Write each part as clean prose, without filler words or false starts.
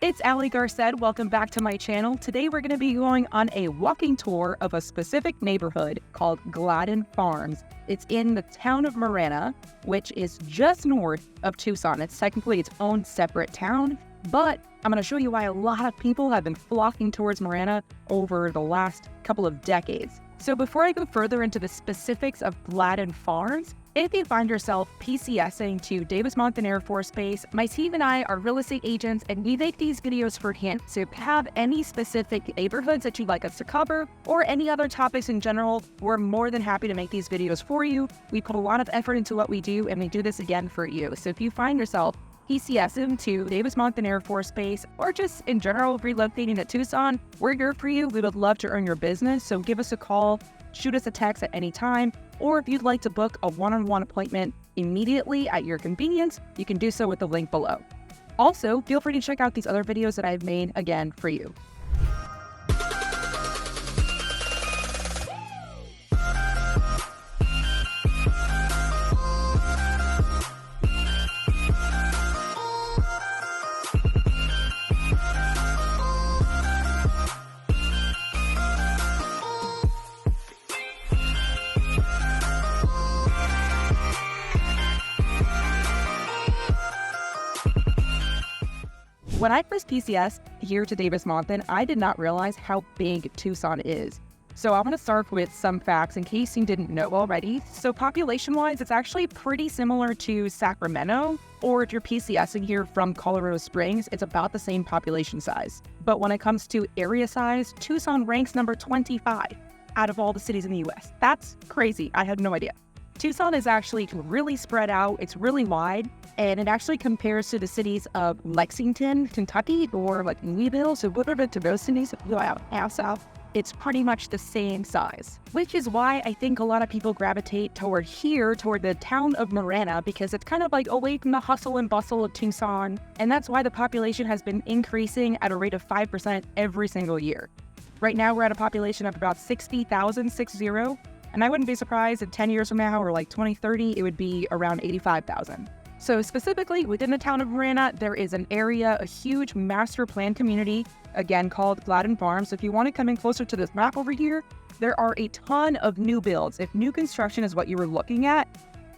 It's Allie Garced. Welcome back to my channel. Today we're going to be going on a walking tour of a specific neighborhood called Gladden Farms. It's in the town of Marana, which is just north of Tucson. It's technically its own separate town, but I'm going to show you why a lot of people have been flocking towards Marana over the last couple of decades. So before I go further into the specifics of Gladden Farms, if you find yourself PCSing to Davis Monthan Air Force Base, my team and I are real estate agents and we make these videos for him. So if you have any specific neighborhoods that you'd like us to cover or any other topics in general, we're more than happy to make these videos for you. We put a lot of effort into what we do and we do this again for you. So if you find yourself PCSing to Davis Monthan Air Force Base or just in general relocating to Tucson, we're here for you. We would love to earn your business. So give us a call, shoot us a text at any time. Or if you'd like to book a one-on-one appointment immediately at your convenience, you can do so with the link below. Also, feel free to check out these other videos that I've made again for you. When I first PCS here to Davis Monthan, I did not realize how big Tucson is. So I'm going to start with some facts in case you didn't know already. So population-wise, it's actually pretty similar to Sacramento, or if you're PCSing here from Colorado Springs, it's about the same population size. But when it comes to area size, Tucson ranks number 25 out of all the cities in the US. That's crazy. I had no idea. Tucson is actually really spread out. It's really wide. And it actually compares to the cities of Lexington, Kentucky, or like Louisville. So whatever to those cities, if you go out south, it's pretty much the same size. Which is why I think a lot of people gravitate toward the town of Marana, because it's kind of like away from the hustle and bustle of Tucson. And that's why the population has been increasing at a rate of 5% every single year. Right now, we're at a population of about 60,000, 60. And I wouldn't be surprised if 10 years from now, or like 2030, it would be around 85,000. So specifically within the town of Marana, there is an area, a huge master plan community, again called Gladden Farms. So if you want to come in closer to this map over here, there are a ton of new builds. If new construction is what you were looking at,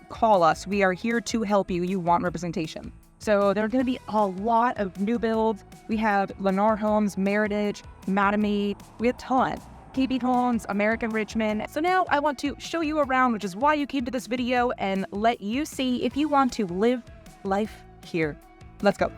call us. We are here to help you. You want representation. So there are going to be a lot of new builds. We have Lennar Homes, Meritage, Mattamy. We have a ton. KB Homes, American Richmond. So now I want to show you around, which is why you came to this video, and let you see if you want to live life here. Let's go.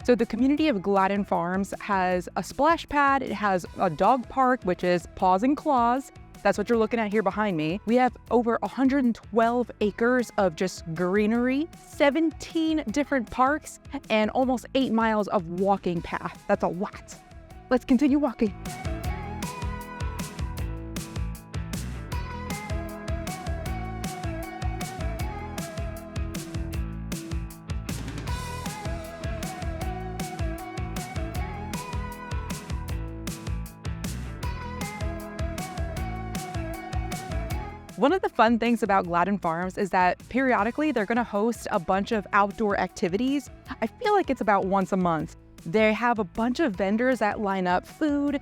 So the community of Gladden Farms has a splash pad. It has a dog park, which is Paws and Claws. That's what you're looking at here behind me. We have over 112 acres of just greenery, 17 different parks, and almost 8 miles of walking path. That's a lot. Let's continue walking. One of the fun things about Gladden Farms is that periodically they're going to host a bunch of outdoor activities. I feel like it's about once a month. They have a bunch of vendors that line up food.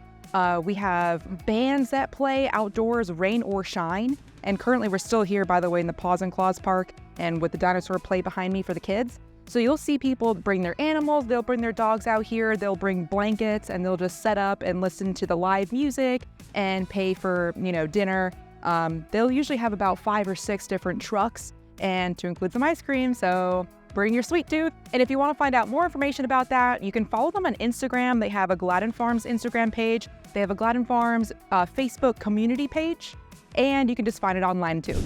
We have bands that play outdoors, rain or shine. And currently we're still here, by the way, in the Paws and Claws Park and with the dinosaur play behind me for the kids. So you'll see people bring their animals, they'll bring their dogs out here, they'll bring blankets, and they'll just set up and listen to the live music and pay for, dinner. They'll usually have about 5 or 6 different trucks and to include some ice cream. So bring your sweet tooth. And if you want to find out more information about that, you can follow them on Instagram. They have a Gladden Farms Instagram page. They have a Gladden Farms Facebook community page, and you can just find it online too.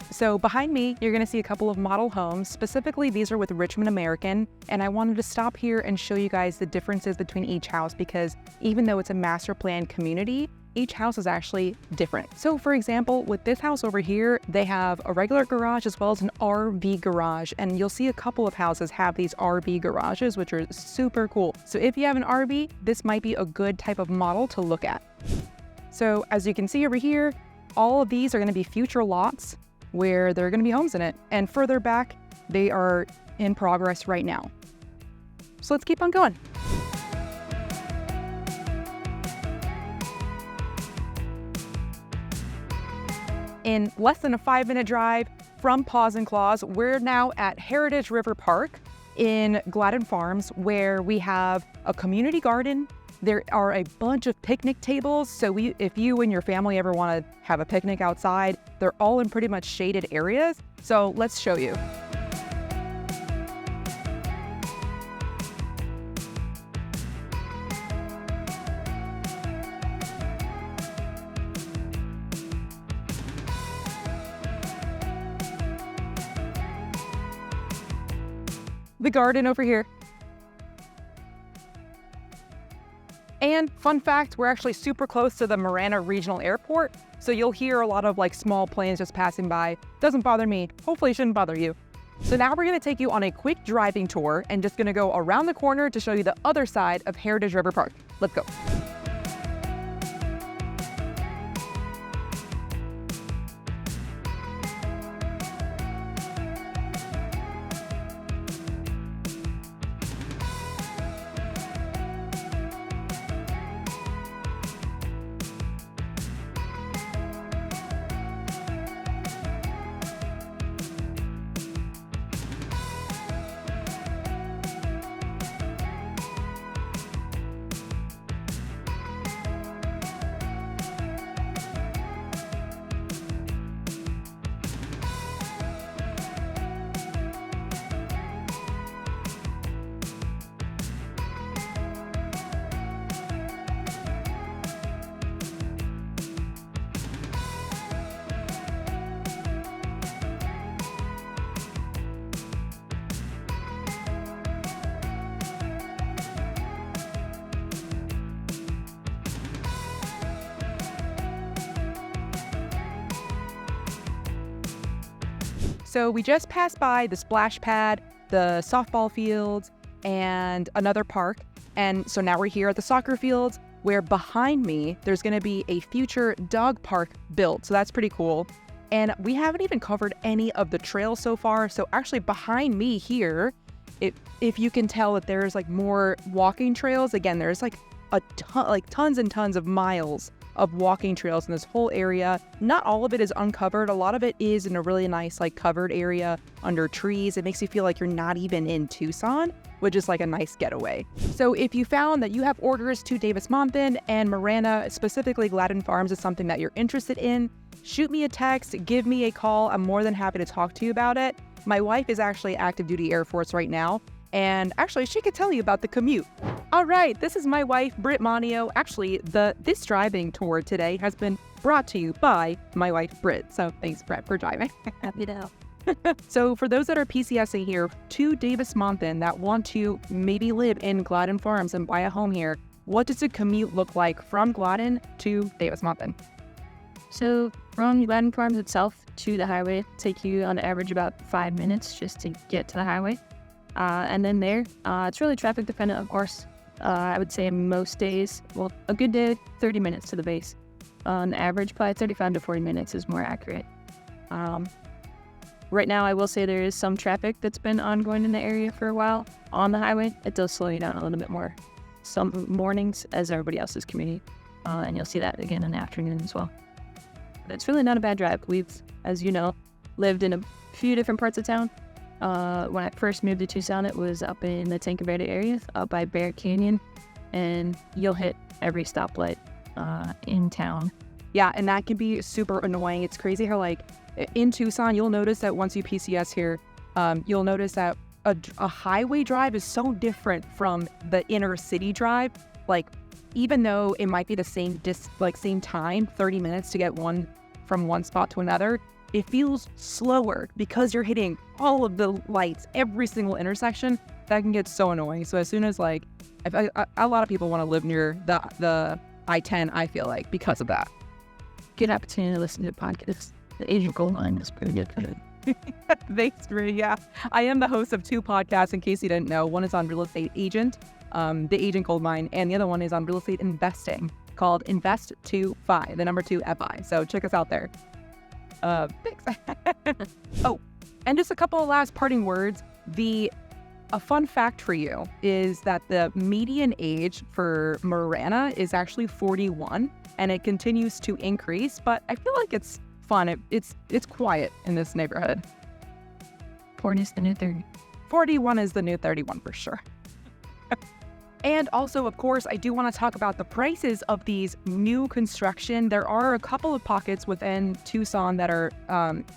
So behind me, you're gonna see a couple of model homes. Specifically, these are with Richmond American, and I wanted to stop here and show you guys the differences between each house, because even though it's a master plan community, each house is actually different. So for example, with this house over here, they have a regular garage as well as an RV garage, and you'll see a couple of houses have these RV garages, which are super cool. So if you have an RV, this might be a good type of model to look at. So as you can see over here, all of these are gonna be future lots where there are going to be homes in it. And further back, they are in progress right now. So let's keep on going. In less than a 5-minute drive from Paws and Claws, we're now at Heritage River Park in Gladden Farms, where we have a community garden. There are a bunch of picnic tables, so if you and your family ever want to have a picnic outside, they're all in pretty much shaded areas. So let's show you. The garden over here. And fun fact, we're actually super close to the Marana Regional Airport, so you'll hear a lot of like small planes just passing by. Doesn't bother me. Hopefully it shouldn't bother you. So now we're gonna take you on a quick driving tour and just gonna go around the corner to show you the other side of Heritage River Park. Let's go. So we just passed by the splash pad, the softball fields, and another park. And so now we're here at the soccer fields, where behind me, there's gonna be a future dog park built. So that's pretty cool. And we haven't even covered any of the trails so far. So actually behind me here, if you can tell that there's like more walking trails, again, there's like a ton, like tons and tons of miles of walking trails in this whole area. Not all of it is uncovered. A lot of it is in a really nice like covered area under trees. It makes you feel like you're not even in Tucson, which is like a nice getaway. So if you found that you have orders to Davis Monthan and Marana, specifically Gladden Farms, is something that you're interested in, shoot me a text, give me a call. I'm more than happy to talk to you about it. My wife is actually active duty Air Force right now, and actually she could tell you about the commute. All right, this is my wife, Britt Monio. Actually, this driving tour today has been brought to you by my wife, Britt. So thanks, Britt, for driving. Happy to help. So for those that are PCSing here to Davis Monthan that want to maybe live in Gladden Farms and buy a home here, what does the commute look like from Gladden to Davis Monthan? So from Gladden Farms itself to the highway, take you on average about 5 minutes just to get to the highway. And then there, it's really traffic dependent, of course. I would say most days, well, a good day, 30 minutes to the base. On average, probably 35 to 40 minutes is more accurate. Right now, I will say there is some traffic that's been ongoing in the area for a while on the highway. It does slow you down a little bit more some mornings as everybody else is commuting. And you'll see that again in the afternoon as well. But it's really not a bad drive. We've, as you know, lived in a few different parts of town. When I first moved to Tucson, it was up in the Tanque Verde area, up by Bear Canyon, and you'll hit every stoplight in town. Yeah, and that can be super annoying. It's crazy how, like, in Tucson, you'll notice that once you PCS here, you'll notice that a highway drive is so different from the inner city drive. Like, even though it might be the same same time, 30 minutes to get from one spot to another, it feels slower because you're hitting all of the lights, every single intersection. That can get so annoying. So as soon as, like, a lot of people want to live near the I-10, I feel like, because of that. Good opportunity to listen to podcasts. The Agent Gold Line is pretty good. Thanks, Ree. Yeah, I am the host of 2 podcasts, in case you didn't know. One is on real estate agent, the Agent Gold Mine, and the other one is on real estate investing, called Invest 2 FI, the number 2 FI. So check us out there. Thanks. Oh, and just a couple of last parting words. A fun fact for you is that the median age for Marana is actually 41, and it continues to increase, but I feel like it's fun. It's quiet in this neighborhood. 40 is the new 30. 41 is the new 31 for sure. And also, of course, I do want to talk about the prices of these new construction. There are a couple of pockets within Tucson that are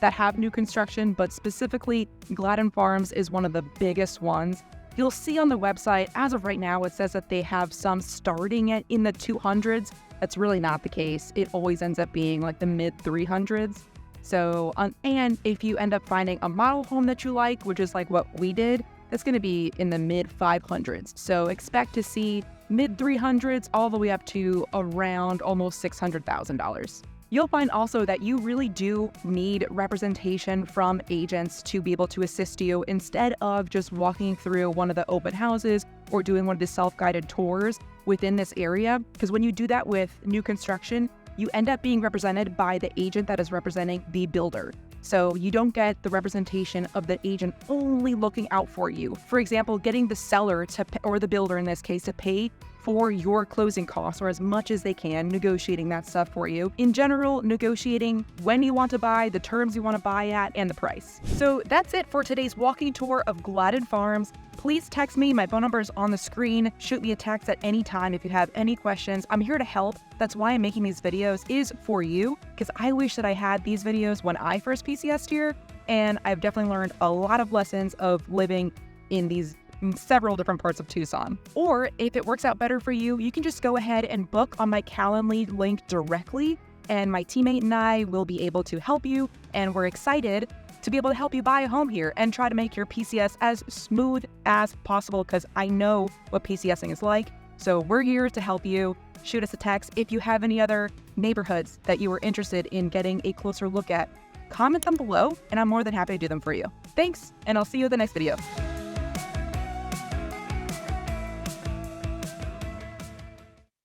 that have new construction, but specifically Gladden Farms is one of the biggest ones. You'll see on the website, as of right now, it says that they have some starting in the 200s. That's really not the case. It always ends up being like the mid 300s. So, and if you end up finding a model home that you like, which is like what we did, that's going to be in the mid 500s. So expect to see mid 300s all the way up to around almost $600,000. You'll find also that you really do need representation from agents to be able to assist you, instead of just walking through one of the open houses or doing one of the self-guided tours within this area. Because when you do that with new construction, you end up being represented by the agent that is representing the builder. So you don't get the representation of the agent only looking out for you. For example, getting the seller to or the builder in this case, to pay for your closing costs, or as much as they can, negotiating that stuff for you. In general, negotiating when you want to buy, the terms you want to buy at, and the price. So that's it for today's walking tour of Gladden Farms. Please text me. My phone number is on the screen. Shoot me a text at any time if you have any questions. I'm here to help. That's why I'm making these videos, is for you, because I wish that I had these videos when I first PCS'd here, and I've definitely learned a lot of lessons of living in these several different parts of Tucson. Or if it works out better for you, you can just go ahead and book on my Calendly link directly, and my teammate and I will be able to help you, and we're excited to be able to help you buy a home here and try to make your PCS as smooth as possible, because I know what PCSing is like. So we're here to help you. Shoot us a text. If you have any other neighborhoods that you were interested in getting a closer look at, comment them below, and I'm more than happy to do them for you. Thanks, and I'll see you in the next video.